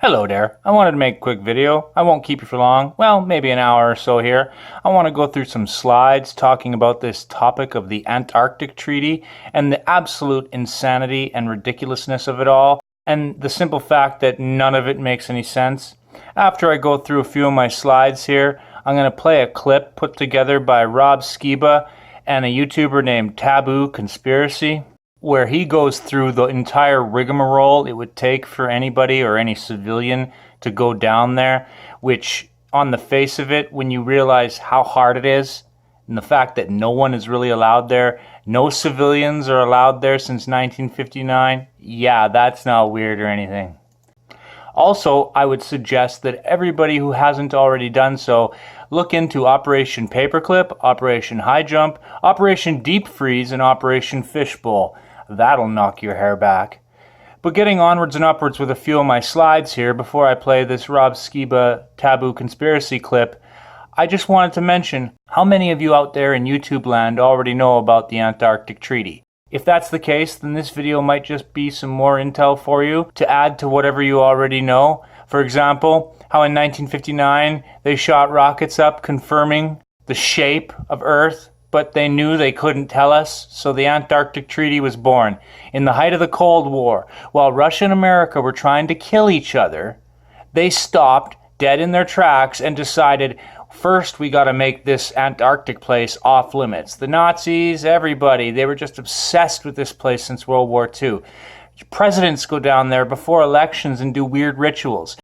Hello there. I wanted to make a quick video. I won't keep you for long. Well, maybe an hour or so here. I want to go through some slides talking about this topic of the Antarctic Treaty and the absolute insanity and ridiculousness of it all, and the simple fact that none of it makes any sense. After I go through a few of my slides here, I'm going to play a clip put together by Rob Skiba and a YouTuber named Taboo Conspiracy, where he goes through the entire rigmarole it would take for anybody or any civilian to go down there, which on the face of it, when you realize how hard it is, and the fact that no one is really allowed there, no civilians are allowed there since 1959, yeah, that's not weird or anything. Also, I would suggest that everybody who hasn't already done so look into Operation Paperclip, Operation High Jump, Operation Deep Freeze, and Operation Fishbowl. That'll knock your hair back. But getting onwards and upwards with a few of my slides here before I play this Rob Skiba Taboo Conspiracy clip, I just wanted to mention how many of you out there in YouTube land already know about the Antarctic Treaty. If that's the case, then this video might just be some more intel for you to add to whatever you already know. For example, how in 1959 they shot rockets up confirming the shape of Earth, but they knew they couldn't tell us, so the Antarctic Treaty was born. In the height of the Cold War, while Russia and America were trying to kill each other, they stopped dead in their tracks and decided, first we got to make this Antarctic place off limits. The Nazis, everybody, they were just obsessed with this place since World War II. Presidents go down there before elections and do weird rituals.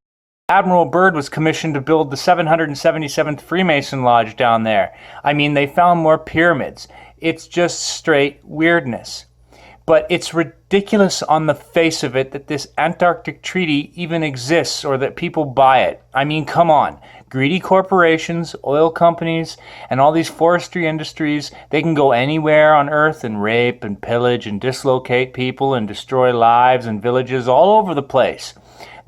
Admiral Byrd was commissioned to build the 777th Freemason Lodge down there. I mean, they found more pyramids. It's just straight weirdness. But it's ridiculous on the face of it that this Antarctic Treaty even exists or that people buy it. I mean, come on. Greedy corporations, oil companies, and all these forestry industries, they can go anywhere on Earth and rape and pillage and dislocate people and destroy lives and villages all over the place,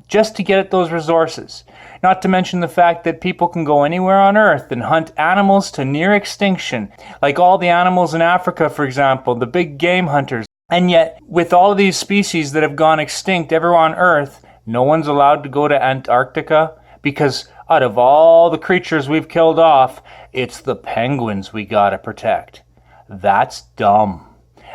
just to get at those resources. Not to mention the fact that people can go anywhere on Earth and hunt animals to near extinction, like all the animals in Africa, for example, the big game hunters. And yet, with all of these species that have gone extinct everywhere on Earth, no one's allowed to go to Antarctica, because out of all the creatures we've killed off, it's the penguins we gotta protect. That's dumb.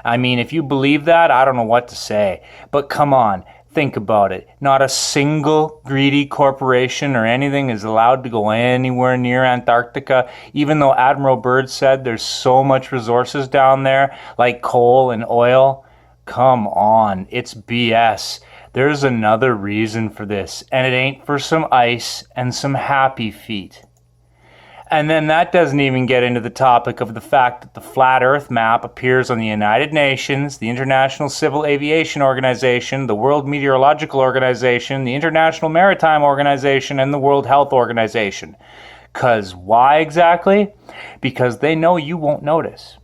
I mean, if you believe that, I don't know what to say. But come on. Think about it. Not a single greedy corporation or anything is allowed to go anywhere near Antarctica, even though Admiral Byrd said there's so much resources down there, like coal and oil. Come on, it's BS. There's another reason for this, and it ain't for some ice and some happy feet. And then that doesn't even get into the topic of the fact that the Flat Earth map appears on the United Nations, the International Civil Aviation Organization, the World Meteorological Organization, the International Maritime Organization, and the World Health Organization. 'Cause why exactly? Because they know you won't notice.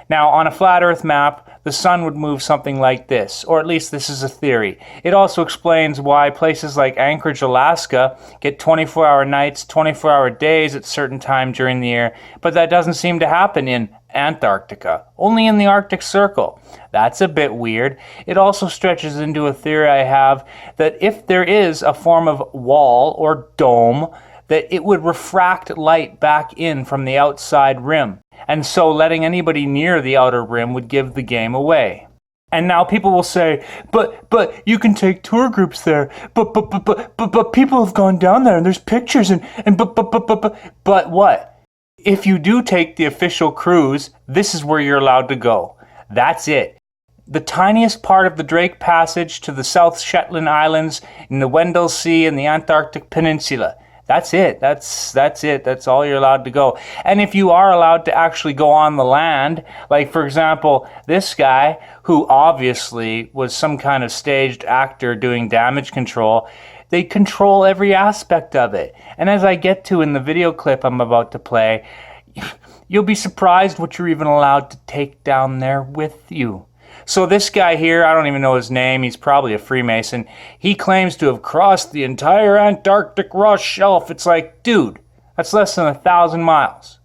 Now, on a flat Earth map, the sun would move something like this, or at least this is a theory. It also explains why places like Anchorage, Alaska get 24-hour nights, 24-hour days at certain times during the year, but that doesn't seem to happen in Antarctica, only in the Arctic Circle. That's a bit weird. It also stretches into a theory I have that if there is a form of wall or dome, that it would refract light back in from the outside rim. And so letting anybody near the outer rim would give the game away. And now people will say, but you can take tour groups there. But people have gone down there and there's pictures but what? If you do take the official cruise, this is where you're allowed to go. That's it. The tiniest part of the Drake Passage to the South Shetland Islands in the Weddell Sea and the Antarctic Peninsula. That's it. That's it. That's all you're allowed to go. And if you are allowed to actually go on the land, like for example, this guy who obviously was some kind of staged actor doing damage control, they control every aspect of it. And as I get to in the video clip I'm about to play, you'll be surprised what you're even allowed to take down there with you. So this guy here, I don't even know his name, he's probably a Freemason. He claims to have crossed the entire Antarctic Ross Shelf. It's like, dude, that's less than 1,000 miles.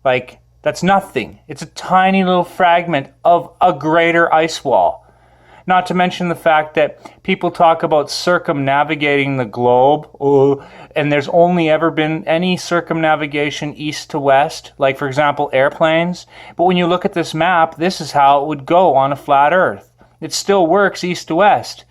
Like, that's nothing. It's a tiny little fragment of a greater ice wall. Not to mention the fact that people talk about circumnavigating the globe, and there's only ever been any circumnavigation east to west, like for example airplanes. But when you look at this map, this is how it would go on a flat Earth. It still works east to west.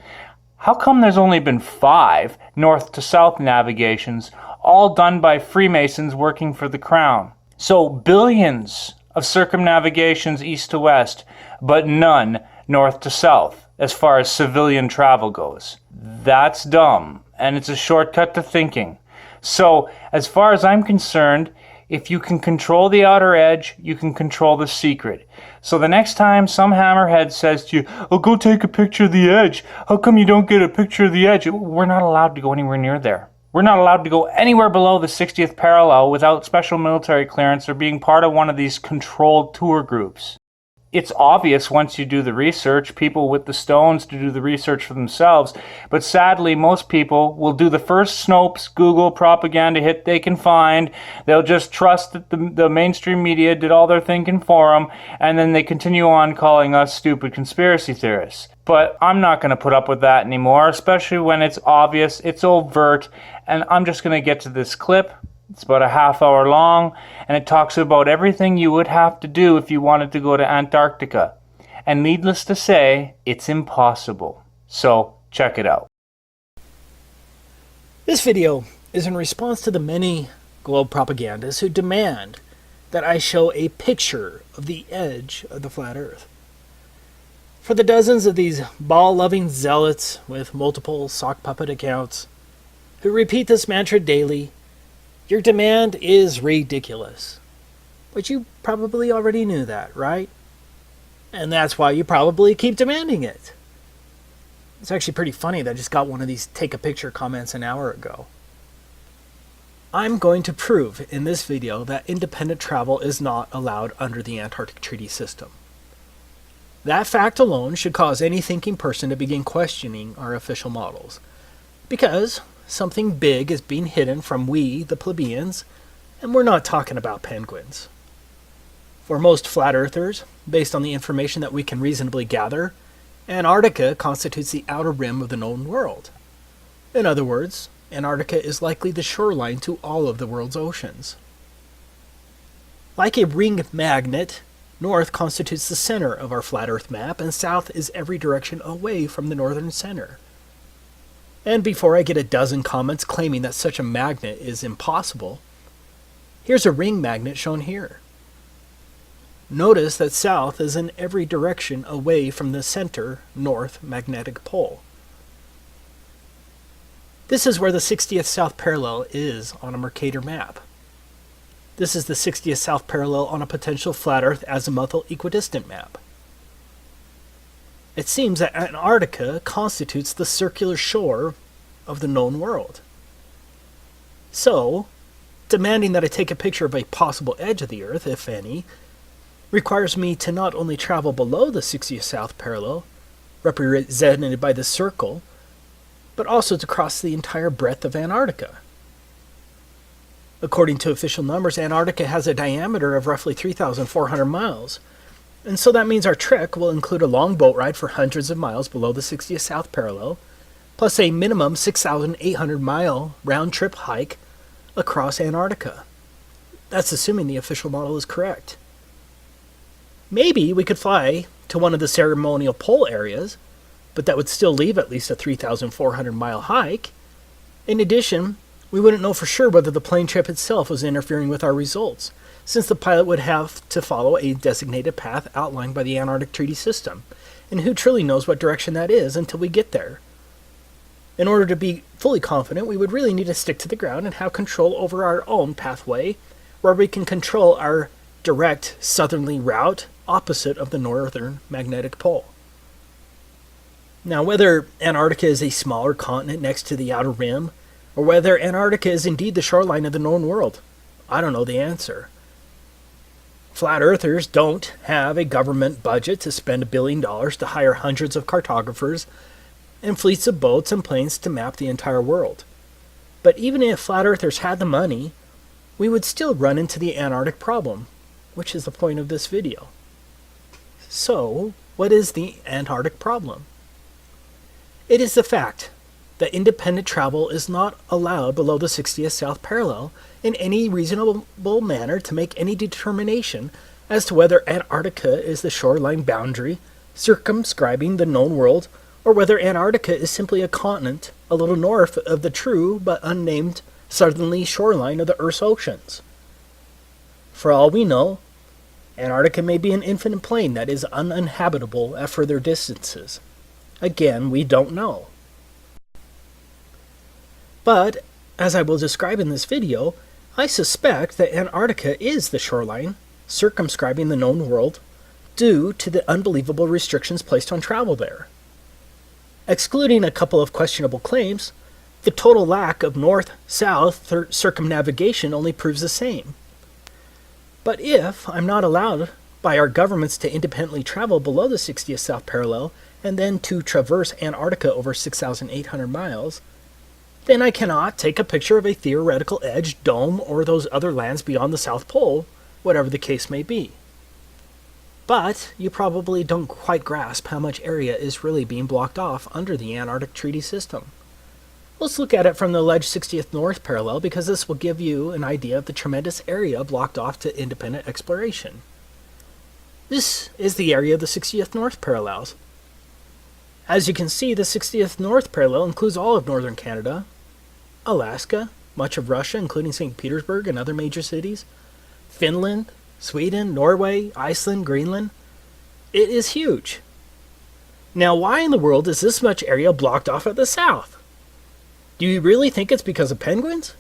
How come there's only been 5 north to south navigations, all done by Freemasons working for the Crown? So billions of circumnavigations east to west, but none north to south as far as civilian travel goes. That's dumb, and it's a shortcut to thinking. So as far as I'm concerned, if you can control the outer edge, you can control the secret. So the next time some hammerhead says to you, oh, go take a picture of the edge. How come you don't get a picture of the edge? We're not allowed to go anywhere near there. We're not allowed to go anywhere below the 60th parallel without special military clearance or being part of one of these controlled tour groups. It's obvious once you do the research, people with the stones to do the research for themselves, but sadly most people will do the first Snopes, Google propaganda hit they can find. They'll just trust that the mainstream media did all their thinking for them, and then they continue on calling us stupid conspiracy theorists. But I'm not going to put up with that anymore, especially when it's obvious, it's overt, and I'm just going to get to this clip. It's about a half hour long, and it talks about everything you would have to do if you wanted to go to Antarctica. And needless to say, it's impossible. So, check it out. This video is in response to the many globe propagandists who demand that I show a picture of the edge of the flat Earth. For the dozens of these ball-loving zealots with multiple sock puppet accounts who repeat this mantra daily, your demand is ridiculous. But you probably already knew that, right? And that's why you probably keep demanding it. It's actually pretty funny that I just got one of these take a picture comments an hour ago. I'm going to prove in this video that independent travel is not allowed under the Antarctic Treaty System. That fact alone should cause any thinking person to begin questioning our official models. Because something big is being hidden from we, the plebeians, and we're not talking about penguins. For most flat earthers, based on the information that we can reasonably gather, Antarctica constitutes the outer rim of the known world. In other words, Antarctica is likely the shoreline to all of the world's oceans. Like a ring magnet, north constitutes the center of our flat earth map, and south is every direction away from the northern center. And before I get a dozen comments claiming that such a magnet is impossible, here's a ring magnet shown here. Notice that south is in every direction away from the center north magnetic pole. This is where the 60th south parallel is on a Mercator map. This is the 60th south parallel on a potential flat Earth azimuthal equidistant map. It seems that Antarctica constitutes the circular shore of the known world. So, demanding that I take a picture of a possible edge of the Earth, if any, requires me to not only travel below the 60th south parallel, represented by the circle, but also to cross the entire breadth of Antarctica. According to official numbers, Antarctica has a diameter of roughly 3,400 miles, and so that means our trek will include a long boat ride for hundreds of miles below the 60th south parallel, plus a minimum 6,800-mile round-trip hike across Antarctica. That's assuming the official model is correct. Maybe we could fly to one of the ceremonial pole areas, but that would still leave at least a 3,400-mile hike. In addition, we wouldn't know for sure whether the plane trip itself was interfering with our results, since the pilot would have to follow a designated path outlined by the Antarctic Treaty System, and who truly knows what direction that is until we get there. In order to be fully confident, we would really need to stick to the ground and have control over our own pathway, where we can control our direct southerly route opposite of the northern magnetic pole. Now, whether Antarctica is a smaller continent next to the outer rim, or whether Antarctica is indeed the shoreline of the known world, I don't know the answer. Flat earthers don't have a government budget to spend $1 billion to hire hundreds of cartographers and fleets of boats and planes to map the entire world. But even if flat earthers had the money, we would still run into the Antarctic problem, which is the point of this video. So, what is the Antarctic problem? It is the fact that independent travel is not allowed below the 60th south parallel in any reasonable manner to make any determination as to whether Antarctica is the shoreline boundary circumscribing the known world, or whether Antarctica is simply a continent a little north of the true but unnamed southerly shoreline of the Earth's oceans. For all we know, Antarctica may be an infinite plain that is uninhabitable at further distances. Again, we don't know. But, as I will describe in this video, I suspect that Antarctica is the shoreline circumscribing the known world due to the unbelievable restrictions placed on travel there. Excluding a couple of questionable claims, the total lack of north-south circumnavigation only proves the same. But if I'm not allowed by our governments to independently travel below the 60th south parallel and then to traverse Antarctica over 6,800 miles, then I cannot take a picture of a theoretical edge, dome, or those other lands beyond the South Pole, whatever the case may be. But you probably don't quite grasp how much area is really being blocked off under the Antarctic Treaty System. Let's look at it from the alleged 60th north parallel, because this will give you an idea of the tremendous area blocked off to independent exploration. This is the area of the 60th north parallels. As you can see, the 60th north parallel includes all of northern Canada, Alaska, much of Russia, including St. Petersburg and other major cities, Finland, Sweden, Norway, Iceland, Greenland. It is huge. Now, why in the world is this much area blocked off at the south? Do you really think it's because of penguins?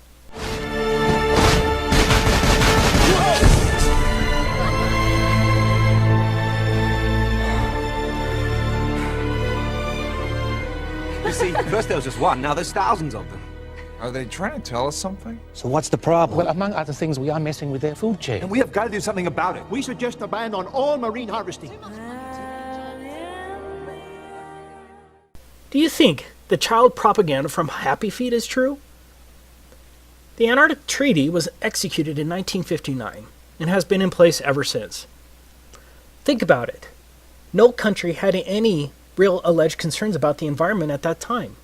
You see, first there was just one, now there's thousands of them. Are they trying to tell us something? So what's the problem? Well, among other things, we are messing with their food chain. And we have got to do something about it. We suggest a ban on all marine harvesting. Do you think the child propaganda from Happy Feet is true? The Antarctic Treaty was executed in 1959 and has been in place ever since. Think about it. No country had any real alleged concerns about the environment at that time.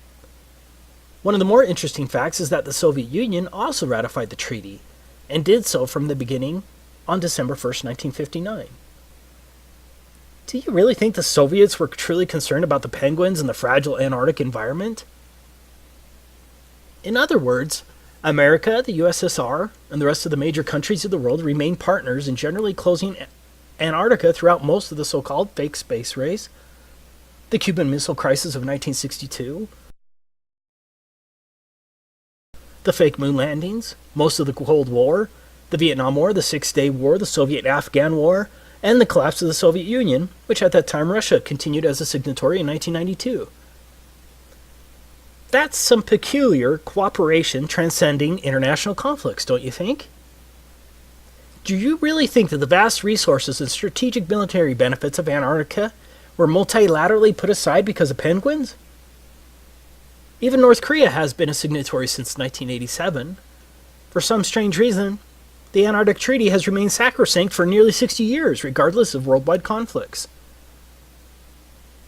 One of the more interesting facts is that the Soviet Union also ratified the treaty, and did so from the beginning on December 1st, 1959. Do you really think the Soviets were truly concerned about the penguins and the fragile Antarctic environment? In other words, America, the USSR, and the rest of the major countries of the world remained partners in generally closing Antarctica throughout most of the so-called fake space race, the Cuban Missile Crisis of 1962, the fake moon landings, most of the Cold War, the Vietnam War, the Six-Day War, the Soviet-Afghan War, and the collapse of the Soviet Union, which at that time Russia continued as a signatory in 1992. That's some peculiar cooperation transcending international conflicts, don't you think? Do you really think that the vast resources and strategic military benefits of Antarctica were multilaterally put aside because of penguins? Even North Korea has been a signatory since 1987. For some strange reason, the Antarctic Treaty has remained sacrosanct for nearly 60 years, regardless of worldwide conflicts.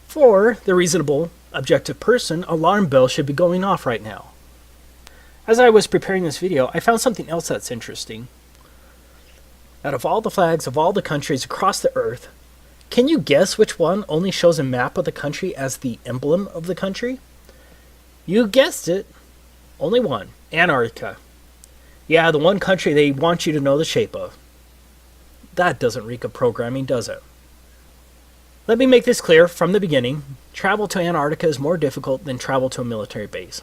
For the reasonable, objective person, alarm bells should be going off right now. As I was preparing this video, I found something else that's interesting. Out of all the flags of all the countries across the Earth, can you guess which one only shows a map of the country as the emblem of the country? You guessed it. Only one. Antarctica. Yeah, the one country they want you to know the shape of. That doesn't reek of programming, does it? Let me make this clear from the beginning. Travel to Antarctica is more difficult than travel to a military base.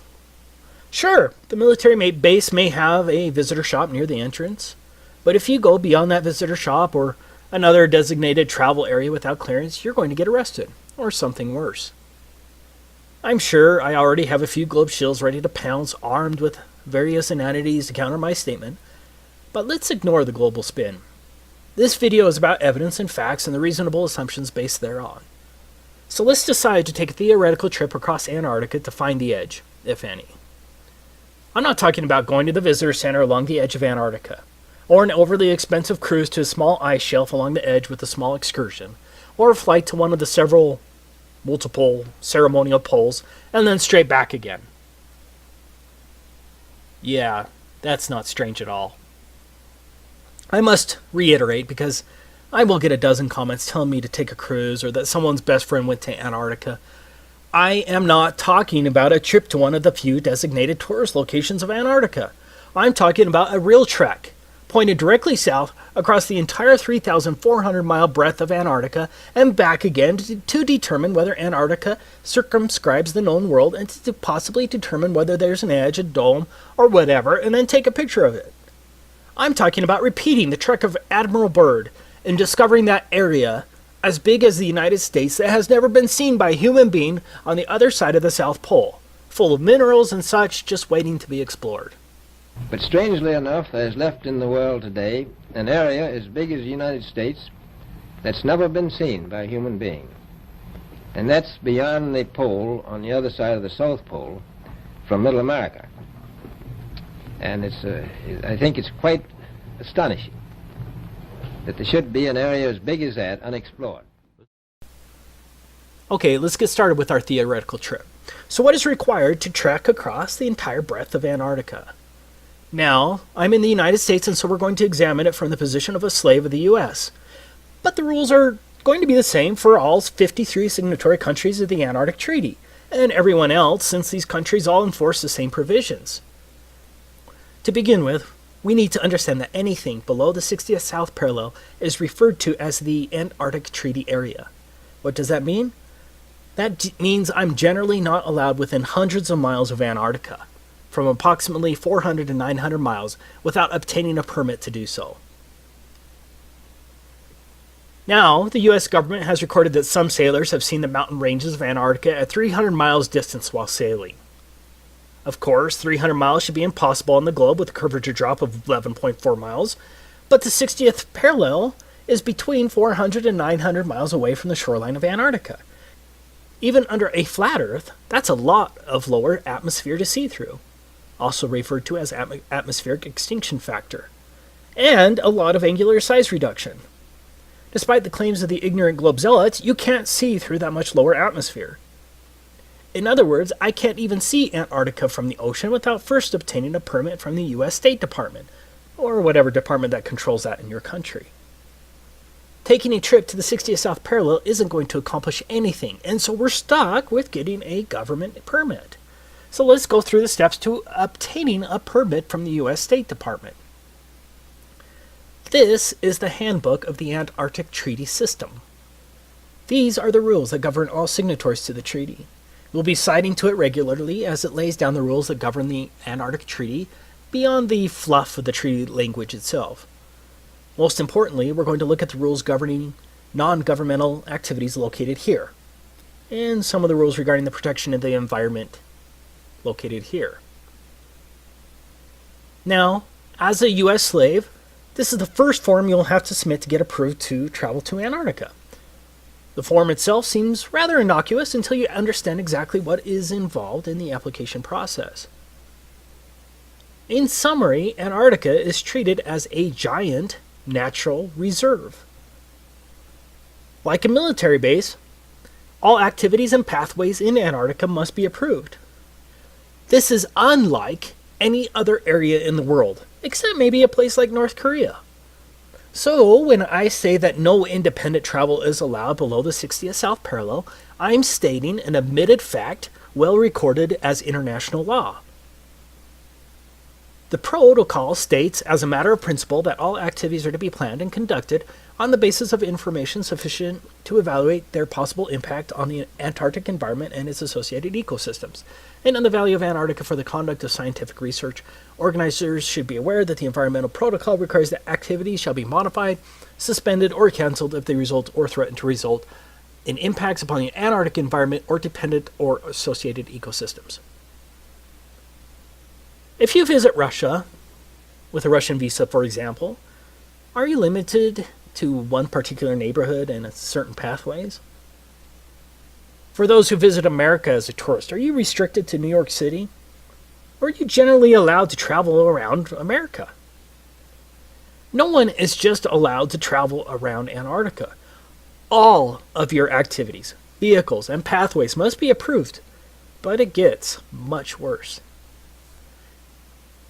Sure, the military base may have a visitor shop near the entrance, but if you go beyond that visitor shop or another designated travel area without clearance, you're going to get arrested, or something worse. I'm sure I already have a few globe shills ready to pounce, armed with various inanities to counter my statement, but let's ignore the global spin. This video is about evidence and facts and the reasonable assumptions based thereon. So let's decide to take a theoretical trip across Antarctica to find the edge, if any. I'm not talking about going to the visitor center along the edge of Antarctica, or an overly expensive cruise to a small ice shelf along the edge with a small excursion, or a flight to one of the several multiple ceremonial poles, and then straight back again. Yeah, that's not strange at all. I must reiterate, because I will get a dozen comments telling me to take a cruise or that someone's best friend went to Antarctica. I am not talking about a trip to one of the few designated tourist locations of Antarctica. I'm talking about a real trek, pointed directly south across the entire 3,400-mile breadth of Antarctica and back again to determine whether Antarctica circumscribes the known world and to possibly determine whether there's an edge, a dome, or whatever, and then take a picture of it. I'm talking about repeating the trek of Admiral Byrd and discovering that area as big as the United States that has never been seen by a human being on the other side of the South Pole, full of minerals and such just waiting to be explored. But strangely enough, there's left in the world today an area as big as the United States that's never been seen by a human being. And that's beyond the pole on the other side of the South Pole from Middle America. And I think it's quite astonishing that there should be an area as big as that unexplored. Okay, let's get started with our theoretical trip. So what is required to trek across the entire breadth of Antarctica? Now, I'm in the United States, and so we're going to examine it from the position of a slave of the U.S. But the rules are going to be the same for all 53 signatory countries of the Antarctic Treaty, and everyone else, since these countries all enforce the same provisions. To begin with, we need to understand that anything below the 60th south parallel is referred to as the Antarctic Treaty Area. What does that mean? That means I'm generally not allowed within hundreds of miles of Antarctica, from approximately 400 to 900 miles, without obtaining a permit to do so. Now, the U.S. government has recorded that some sailors have seen the mountain ranges of Antarctica at 300 miles distance while sailing. Of course, 300 miles should be impossible on the globe with a curvature drop of 11.4 miles, but the 60th parallel is between 400 and 900 miles away from the shoreline of Antarctica. Even under a flat Earth, that's a lot of lower atmosphere to see through, also referred to as atmospheric extinction factor, and a lot of angular size reduction. Despite the claims of the ignorant globe zealots, you can't see through that much lower atmosphere. In other words, I can't even see Antarctica from the ocean without first obtaining a permit from the U.S. State Department, or whatever department that controls that in your country. Taking a trip to the 60th South Parallel isn't going to accomplish anything, and so we're stuck with getting a government permit. So let's go through the steps to obtaining a permit from the U.S. State Department. This is the handbook of the Antarctic Treaty System. These are the rules that govern all signatories to the treaty. We'll be citing to it regularly as it lays down the rules that govern the Antarctic Treaty beyond the fluff of the treaty language itself. Most importantly, we're going to look at the rules governing non-governmental activities located here, and some of the rules regarding the protection of the environment located here. Now, as a U.S. slave, this is the first form you'll have to submit to get approved to travel to Antarctica. The form itself seems rather innocuous until you understand exactly what is involved in the application process. In summary, Antarctica is treated as a giant natural reserve. Like a military base, all activities and pathways in Antarctica must be approved. This is unlike any other area in the world, except maybe a place like North Korea. So, when I say that no independent travel is allowed below the 60th South Parallel, I'm stating an admitted fact well recorded as international law. The protocol states, as a matter of principle, that all activities are to be planned and conducted on the basis of information sufficient to evaluate their possible impact on the Antarctic environment and its associated ecosystems, and on the value of Antarctica for the conduct of scientific research. Organizers should be aware that the environmental protocol requires that activities shall be modified, suspended, or canceled if they result or threaten to result in impacts upon the Antarctic environment or dependent or associated ecosystems. If you visit Russia, with a Russian visa, for example, are you limited to one particular neighborhood and certain pathways? For those who visit America as a tourist, are you restricted to New York City? Or are you generally allowed to travel around America? No one is just allowed to travel around Antarctica. All of your activities, vehicles, and pathways must be approved. But it gets much worse.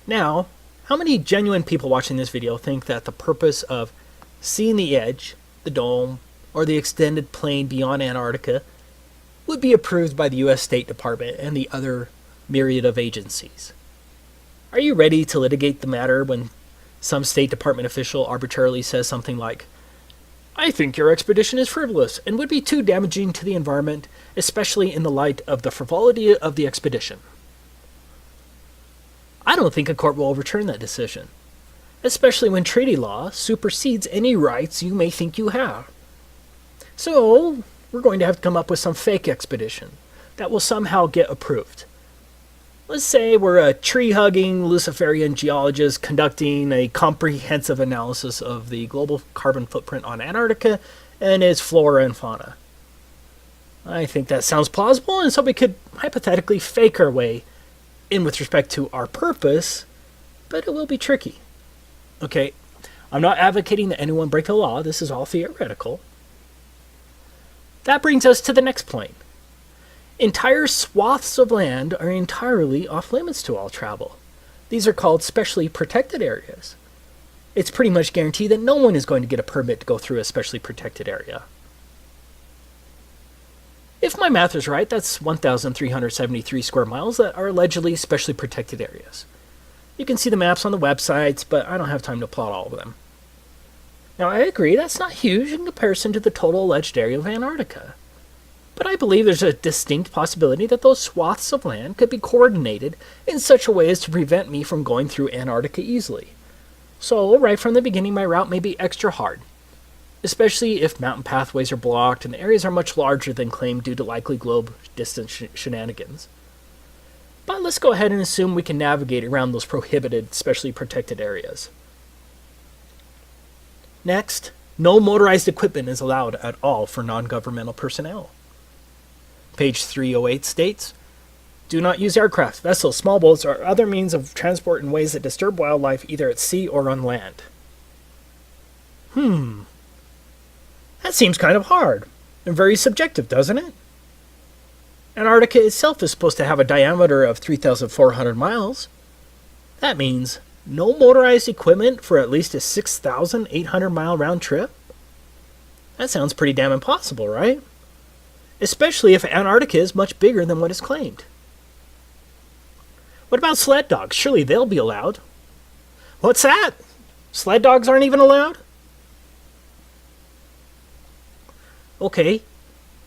Now, how many genuine people watching this video think that the purpose of seeing the edge, the dome, or the extended plain beyond Antarctica would be approved by the U.S. State Department and the other myriad of agencies? Are you ready to litigate the matter when some State Department official arbitrarily says something like, "I think your expedition is frivolous and would be too damaging to the environment, especially in the light of the frivolity of the expedition"? I don't think a court will overturn that decision, especially when treaty law supersedes any rights you may think you have. So, we're going to have to come up with some fake expedition that will somehow get approved. Let's say we're a tree-hugging Luciferian geologist conducting a comprehensive analysis of the global carbon footprint on Antarctica and its flora and fauna. I think that sounds plausible, and so we could hypothetically fake our way in with respect to our purpose, but it will be tricky. Okay, I'm not advocating that anyone break the law. This is all theoretical. That brings us to the next point. Entire swaths of land are entirely off limits to all travel. These are called specially protected areas. It's pretty much guaranteed that no one is going to get a permit to go through a specially protected area. If my math is right, that's 1,373 square miles that are allegedly specially protected areas. You can see the maps on the websites, but I don't have time to plot all of them. Now, I agree that's not huge in comparison to the total alleged area of Antarctica. But I believe there's a distinct possibility that those swaths of land could be coordinated in such a way as to prevent me from going through Antarctica easily. So, right from the beginning, my route may be extra hard, especially if mountain pathways are blocked and the areas are much larger than claimed due to likely globe distance shenanigans. But let's go ahead and assume we can navigate around those prohibited, specially protected areas. Next, no motorized equipment is allowed at all for non-governmental personnel. Page 308 states, "Do not use aircraft, vessels, small boats, or other means of transport in ways that disturb wildlife either at sea or on land." That seems kind of hard and very subjective, doesn't it? Antarctica itself is supposed to have a diameter of 3,400 miles. That means no motorized equipment for at least a 6,800 mile round trip? That sounds pretty damn impossible, right? Especially if Antarctica is much bigger than what is claimed. What about sled dogs? Surely they'll be allowed. What's that? Sled dogs aren't even allowed? Okay,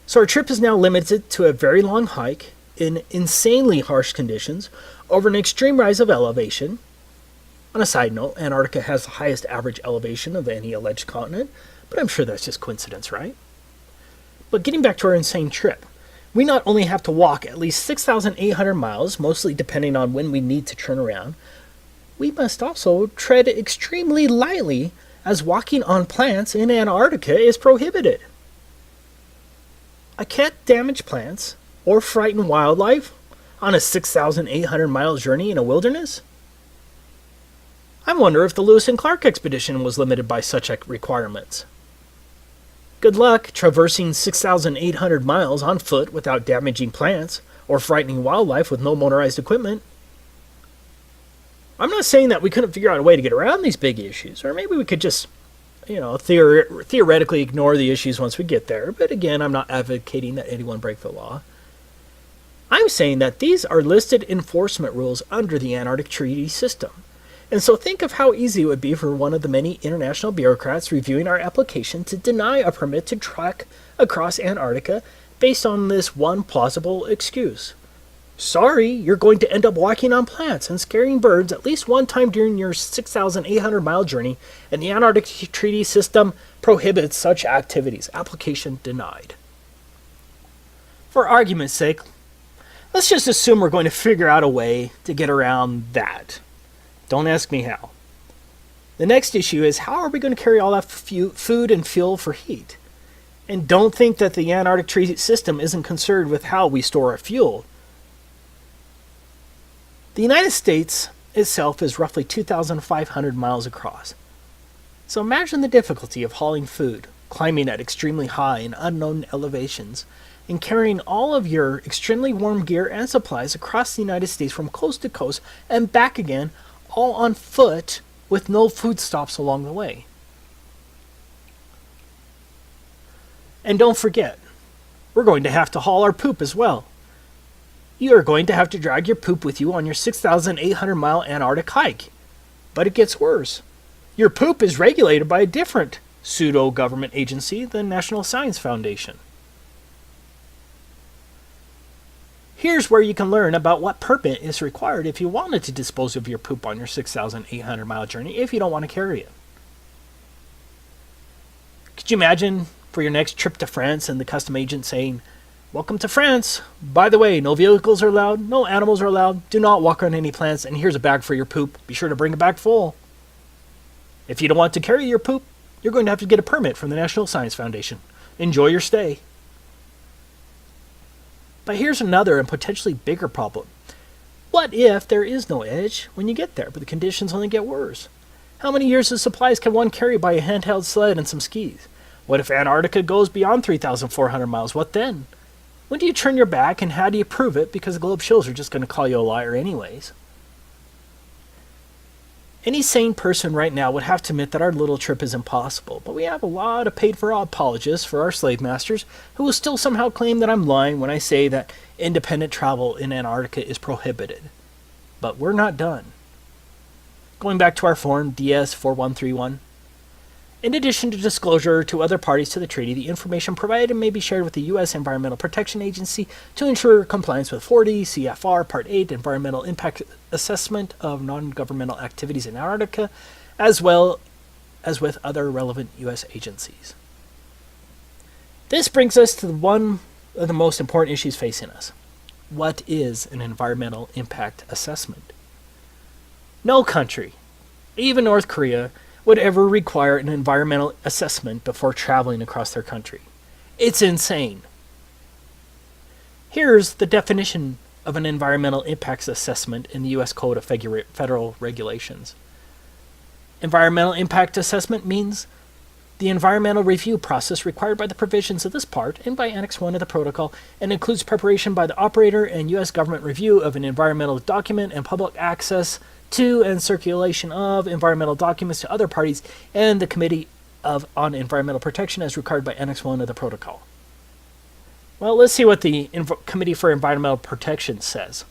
so our trip is now limited to a very long hike in insanely harsh conditions over an extreme rise of elevation. On a side note, Antarctica has the highest average elevation of any alleged continent, but I'm sure that's just coincidence, right? But getting back to our insane trip, we not only have to walk at least 6,800 miles, mostly depending on when we need to turn around, we must also tread extremely lightly as walking on plants in Antarctica is prohibited. I can't damage plants or frighten wildlife on a 6,800 mile journey in a wilderness? I wonder if the Lewis and Clark expedition was limited by such requirements. Good luck traversing 6,800 miles on foot without damaging plants or frightening wildlife with no motorized equipment. I'm not saying that we couldn't figure out a way to get around these big issues, or maybe we could just, theoretically ignore the issues once we get there, but again, I'm not advocating that anyone break the law. I'm saying that these are listed enforcement rules under the Antarctic Treaty System. And so think of how easy it would be for one of the many international bureaucrats reviewing our application to deny a permit to trek across Antarctica based on this one plausible excuse. Sorry, you're going to end up walking on plants and scaring birds at least one time during your 6,800 mile journey, and the Antarctic Treaty System prohibits such activities. Application denied. For argument's sake, let's just assume we're going to figure out a way to get around that. Don't ask me how. The next issue is, how are we going to carry all that food and fuel for heat? And don't think that the Antarctic Treaty System isn't concerned with how we store our fuel. The United States itself is roughly 2,500 miles across. So imagine the difficulty of hauling food, climbing at extremely high and unknown elevations, in carrying all of your extremely warm gear and supplies across the United States from coast to coast and back again, all on foot with no food stops along the way. And don't forget, we're going to have to haul our poop as well. You are going to have to drag your poop with you on your 6,800-mile Antarctic hike. But it gets worse. Your poop is regulated by a different pseudo-government agency, the National Science Foundation. Here's where you can learn about what permit is required if you wanted to dispose of your poop on your 6,800-mile journey if you don't want to carry it. Could you imagine for your next trip to France and the custom agent saying, "Welcome to France. By the way, no vehicles are allowed, no animals are allowed, do not walk on any plants, and here's a bag for your poop. Be sure to bring it back full." If you don't want to carry your poop, you're going to have to get a permit from the National Science Foundation. Enjoy your stay. But here's another and potentially bigger problem. What if there is no edge when you get there, but the conditions only get worse? How many years of supplies can one carry by a handheld sled and some skis? What if Antarctica goes beyond 3,400 miles? What then? When do you turn your back, and how do you prove it? Because the globe shows are just going to call you a liar anyways. Any sane person right now would have to admit that our little trip is impossible, but we have a lot of paid-for apologists for our slave masters who will still somehow claim that I'm lying when I say that independent travel in Antarctica is prohibited. But we're not done. Going back to our form DS4131, in addition to disclosure to other parties to the treaty, the information provided may be shared with the U.S. Environmental Protection Agency to ensure compliance with 40 CFR Part 8 Environmental Impact Assessment of Non-Governmental Activities in Antarctica, as well as with other relevant U.S. agencies. This brings us to one of the most important issues facing us. What is an environmental impact assessment? No country, even North Korea, would ever require an environmental assessment before traveling across their country. It's insane. Here's the definition of an environmental impacts assessment in the U.S. Code of Federal Regulations. Environmental impact assessment means the environmental review process required by the provisions of this part and by Annex 1 of the Protocol, and includes preparation by the operator and U.S. government review of an environmental document and public access to and circulation of environmental documents to other parties and the Committee on Environmental Protection as required by Annex 1 of the Protocol. Well, let's see what the Committee for Environmental Protection says.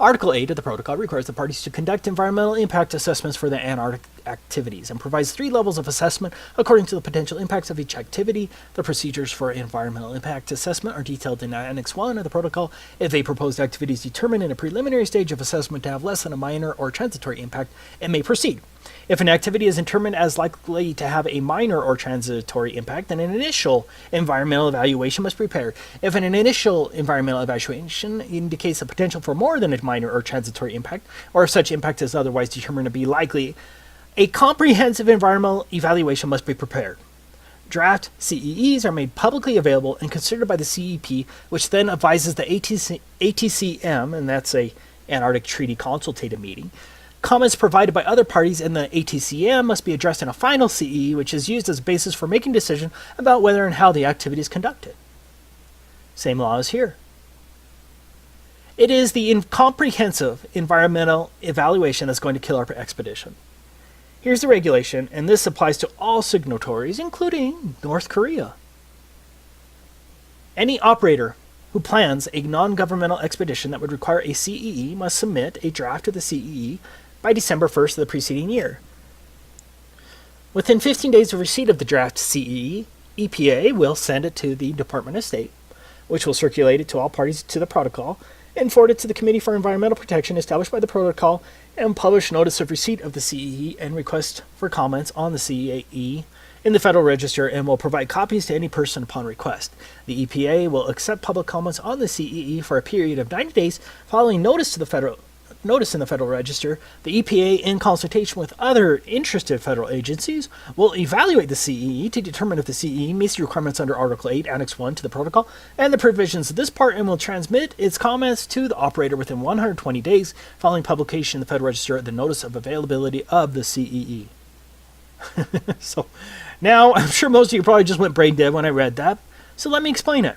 Article 8 of the Protocol requires the parties to conduct environmental impact assessments for their Antarctic activities and provides 3 levels of assessment according to the potential impacts of each activity. The procedures for environmental impact assessment are detailed in Annex 1 of the Protocol. If a proposed activity is determined in a preliminary stage of assessment to have less than a minor or transitory impact, it may proceed. If an activity is determined as likely to have a minor or transitory impact, then an initial environmental evaluation must be prepared. If an initial environmental evaluation indicates the potential for more than a minor or transitory impact, or if such impact is otherwise determined to be likely, a comprehensive environmental evaluation must be prepared. Draft CEEs are made publicly available and considered by the CEP, which then advises the ATCM, and that's a Antarctic Treaty Consultative Meeting. Comments provided by other parties in the ATCM must be addressed in a final CEE, which is used as a basis for making a decision about whether and how the activity is conducted. Same law as here. It is the comprehensive environmental evaluation that's going to kill our expedition. Here's the regulation, and this applies to all signatories, including North Korea. Any operator who plans a non-governmental expedition that would require a CEE must submit a draft of the CEE by December 1st of the preceding year. Within 15 days of receipt of the draft CEE, EPA will send it to the Department of State, which will circulate it to all parties to the protocol and forward it to the Committee for Environmental Protection established by the protocol and publish notice of receipt of the CEE and request for comments on the CEE in the Federal Register and will provide copies to any person upon request. The EPA will accept public comments on the CEE for a period of 90 days following notice in the Federal Register. The EPA, in consultation with other interested federal agencies, will evaluate the CEE to determine if the CEE meets the requirements under Article 8, Annex 1 to the Protocol and the provisions of this part, and will transmit its comments to the operator within 120 days following publication in the Federal Register of the notice of availability of the CEE. So, now, I'm sure most of you probably just went brain dead when I read that, so let me explain it.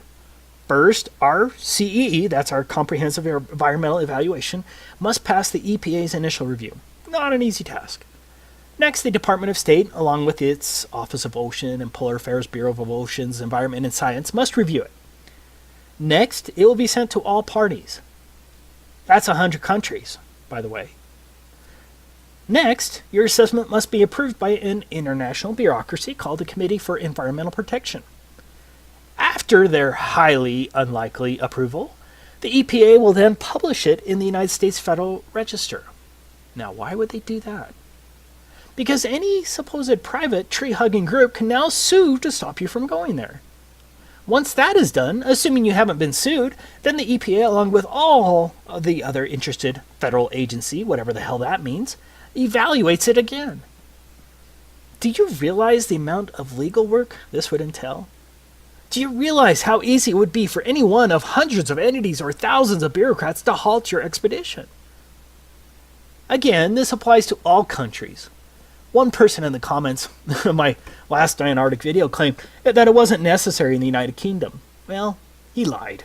First, our CEE, that's our Comprehensive Environmental Evaluation, must pass the EPA's initial review. Not an easy task. Next, the Department of State, along with its Office of Ocean and Polar Affairs Bureau of Oceans, Environment and Science, must review it. Next, it will be sent to all parties. That's 100 countries, by the way. Next, your assessment must be approved by an international bureaucracy called the Committee for Environmental Protection. After their highly unlikely approval, the EPA will then publish it in the United States Federal Register. Now, why would they do that? Because any supposed private tree-hugging group can now sue to stop you from going there. Once that is done, assuming you haven't been sued, then the EPA, along with all of the other interested federal agency, whatever the hell that means, evaluates it again. Do you realize the amount of legal work this would entail? Do you realize how easy it would be for any one of hundreds of entities or thousands of bureaucrats to halt your expedition? Again, this applies to all countries. One person in the comments of my last Antarctic video claimed that it wasn't necessary in the United Kingdom. Well, he lied.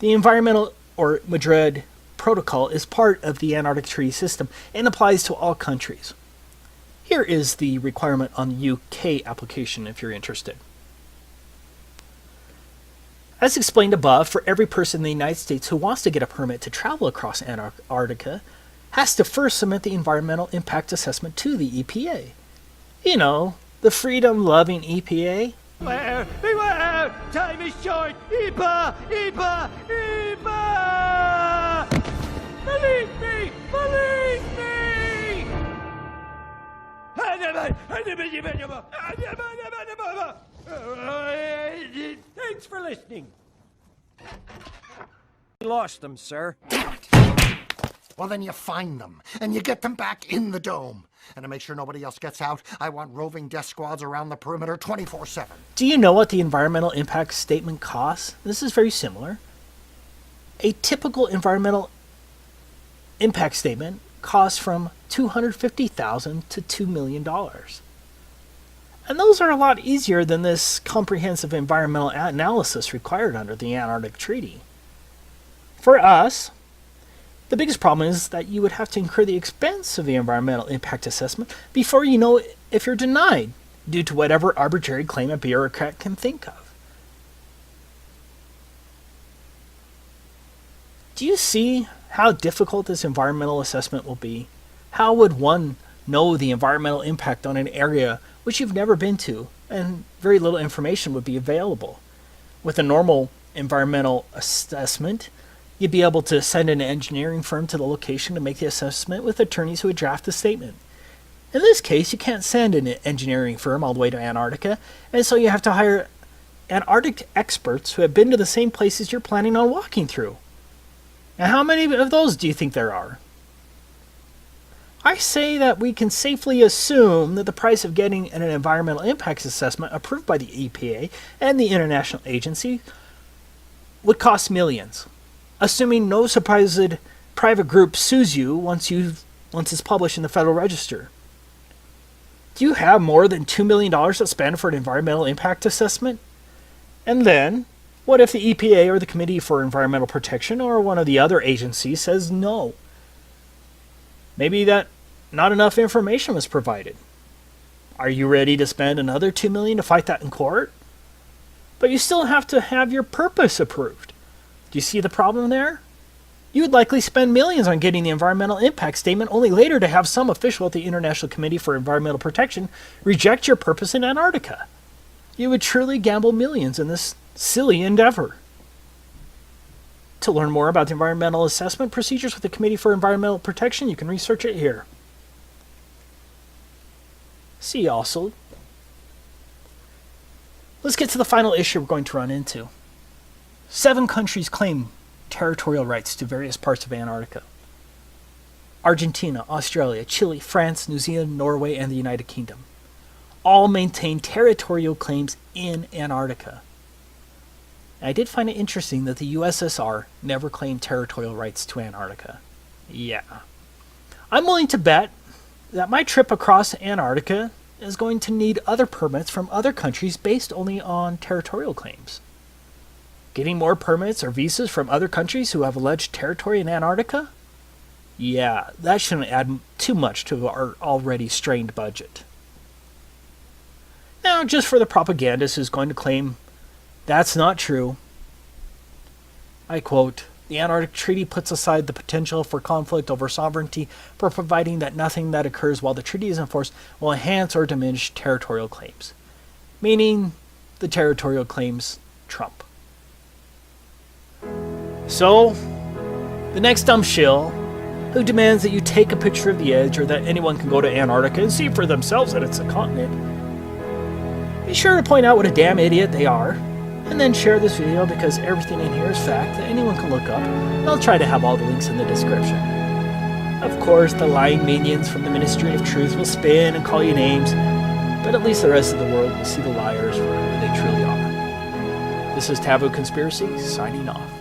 The Environmental or Madrid Protocol is part of the Antarctic Treaty System and applies to all countries. Here is the requirement on the UK application if you're interested. As explained above, for every person in the United States who wants to get a permit to travel across Antarctica, has to first submit the environmental impact assessment to the EPA. You know, the freedom-loving EPA. Beware! Beware! Time is short! EPA! EPA! EPA! Believe me! Believe me! Thanks for listening. We lost them, sir. Well, then you find them, and you get them back in the dome. And to make sure nobody else gets out, I want roving death squads around the perimeter 24/7. Do you know what the environmental impact statement costs? This is very similar. A typical environmental impact statement costs from $250,000 to $2 million. And those are a lot easier than this comprehensive environmental analysis required under the Antarctic Treaty. For us, the biggest problem is that you would have to incur the expense of the environmental impact assessment before you know if you're denied, due to whatever arbitrary claim a bureaucrat can think of. Do you see how difficult this environmental assessment will be? How would one know the environmental impact on an area which you've never been to, and very little information would be available? With a normal environmental assessment, you'd be able to send an engineering firm to the location to make the assessment with attorneys who would draft the statement. In this case, you can't send an engineering firm all the way to Antarctica, and so you have to hire Antarctic experts who have been to the same places you're planning on walking through. And how many of those do you think there are? I say that we can safely assume that the price of getting an environmental impact assessment approved by the EPA and the international agency would cost millions, assuming no supposed private group sues you once it's published in the Federal Register. Do you have more than $2 million to spend for an environmental impact assessment? And then, what if the EPA or the Committee for Environmental Protection or one of the other agencies says no? Maybe that not enough information was provided. Are you ready to spend another $2 million to fight that in court? But you still have to have your purpose approved. Do you see the problem there? You would likely spend millions on getting the environmental impact statement, only later to have some official at the International Committee for Environmental Protection reject your purpose in Antarctica. You would truly gamble millions in this silly endeavor. To learn more about the environmental assessment procedures with the Committee for Environmental Protection, you can research it here. See also. Let's get to the final issue we're going to run into. 7 countries claim territorial rights to various parts of Antarctica. Argentina, Australia, Chile, France, New Zealand, Norway, and the United Kingdom all maintain territorial claims in Antarctica. I did find it interesting that the USSR never claimed territorial rights to Antarctica. Yeah. I'm willing to bet that my trip across Antarctica is going to need other permits from other countries based only on territorial claims. Getting more permits or visas from other countries who have alleged territory in Antarctica? Yeah, that shouldn't add too much to our already strained budget. Now, just for the propagandist who's going to claim that's not true, I quote, "The Antarctic Treaty puts aside the potential for conflict over sovereignty for providing that nothing that occurs while the treaty is enforced will enhance or diminish territorial claims." Meaning, the territorial claims trump. So, the next dumb shill who demands that you take a picture of the edge or that anyone can go to Antarctica and see for themselves that it's a continent, be sure to point out what a damn idiot they are, and then share this video because everything in here is fact that anyone can look up, and I'll try to have all the links in the description. Of course, the lying minions from the Ministry of Truth will spin and call you names, but at least the rest of the world will see the liars for who they truly are. This is Taboo Conspiracy, signing off.